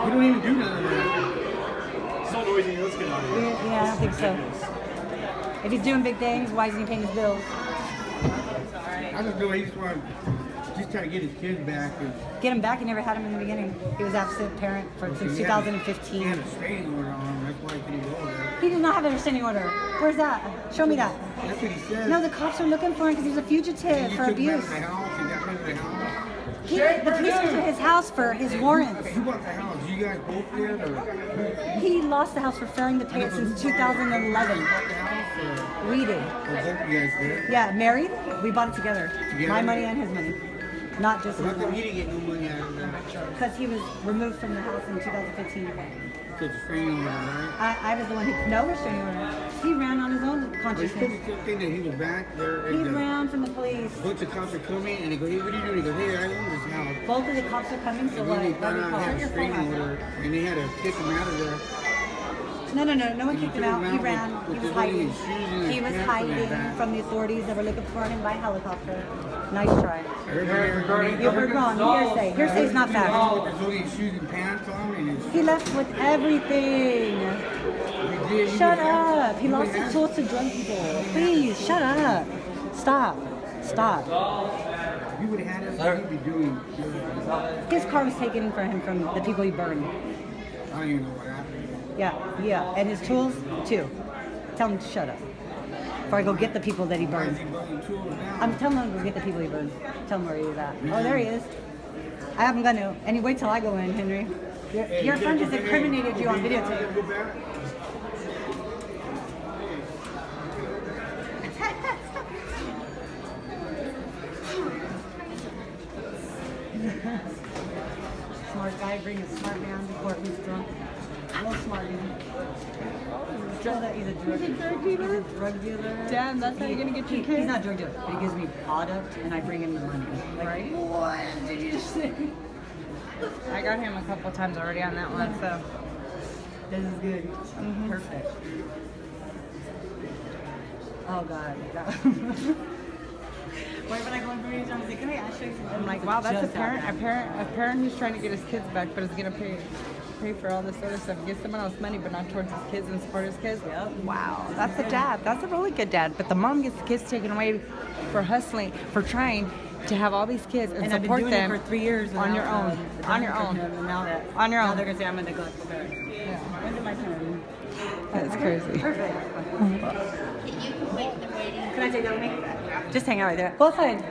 You don't even do none of that. So noisy. Let's get out of here. Yeah, I don't think so. If he's doing big things, why isn't he paying his bills? I just know he just want just try to get his kids back. And Get him back. He never had him in the beginning. He was absent parent since he 2015. had a restraining order on him. That's why he couldn't go there. He did not have a restraining order. Where's that? Show me that. That's what he said. No, the cops are looking for him because he's a fugitive You for took him out abuse. of the house. He got rid of the house. The police went to his house for his warrants. Who bought the house? You guys both did, or He lost the house for failing to pay it since 2011. who bought the house? Or We did. both of you guys did? Yeah, married. We bought it together. Together? My money and his money. Not just his How come money. he didn't get no money out of that? Because he was removed from the house in 2015. Because the restraining order, right? I was the one who, no restraining order. He ran on his own Are you consciousness. supposed to think that he was back there? He And the ran from the police. bunch of cops are coming, and they go, hey, what are you doing? He goes, hey, I own this house. Both of the cops are coming, so And what? then they What found do we out call he had a it? restraining order, and they had to kick him out of there. No, no one You kicked him took out. him He out ran. with He was his hiding. shoes and He his was pants on his hiding back. from the authorities that were looking for him by helicopter. Nice try. Everybody You were wrong. Hearsay. Hearsay is not fact. There's only his shoes and pants on, and his He left with everything. he did. Shut up. He lost his tools to drug people. Please, shut up. Stop. Stop. If you would have had it, what he'd be doing. His car was taken from him from the people he burned. I don't even know what happened. Yeah. And his tools, too. Tell him to shut up. Before I go get the people that he Why is burned. he burning tools now? I'm telling him to go get the people he burned. Tell him where he is at. Oh, there he is. I haven't gone to. And you wait till I go in, Henry. Your friend just incriminated you on videotape. Go back. Smart guy, bring a smart man before he's drunk. No smart man. He's a drug dealer. He's a drug dealer. Damn, that's how you're gonna get your kids? He's not a drug dealer, but he gives me product and I bring him the money. Like, Right. What did you say? I got him a couple times already on that one, so. This is good. Perfect. Oh God. Why would I go in for you? I'm like, can I ask you? I'm like, wow, that's a Just parent, out a parent, a parent who's trying to get his kids back, but is gonna pay for all this other stuff, give someone else money, but not towards his kids and support his kids. Yep. Wow, that's a dad. That's a really good dad. But the mom gets the kids taken away for hustling, for trying to have all these kids and And I've been support doing them it for 3 years. and on now your it's, own, done on your for own. him, and now that On your now own. they're gonna say I'm a neglectful parent. Yeah. When's my turn? That's crazy. Perfect. Can I take that with me? Just hang out right there. Both sides.